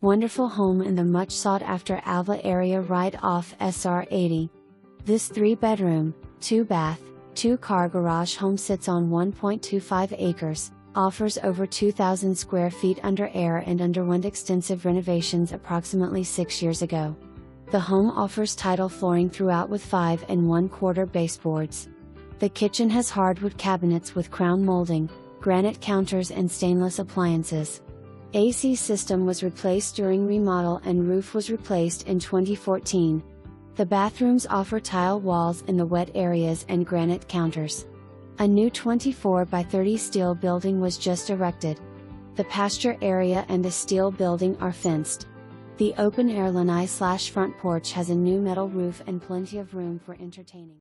Wonderful home in the much sought after Alva area right off SR 80. This 3-bedroom, 2-bath, 2-car garage home sits on 1.25 acres, offers over 2,000 square feet under air and underwent extensive renovations approximately 6 years ago. The home offers tile flooring throughout with 5 1/4 baseboards. The kitchen has hardwood cabinets with crown molding, granite counters and stainless appliances. AC system was replaced during remodel and roof was replaced in 2014. The bathrooms offer tile walls in the wet areas and granite counters. A new 24 by 30 steel building was just erected. The pasture area and the steel building are fenced. The open-air lanai/front porch has a new metal roof and plenty of room for entertaining.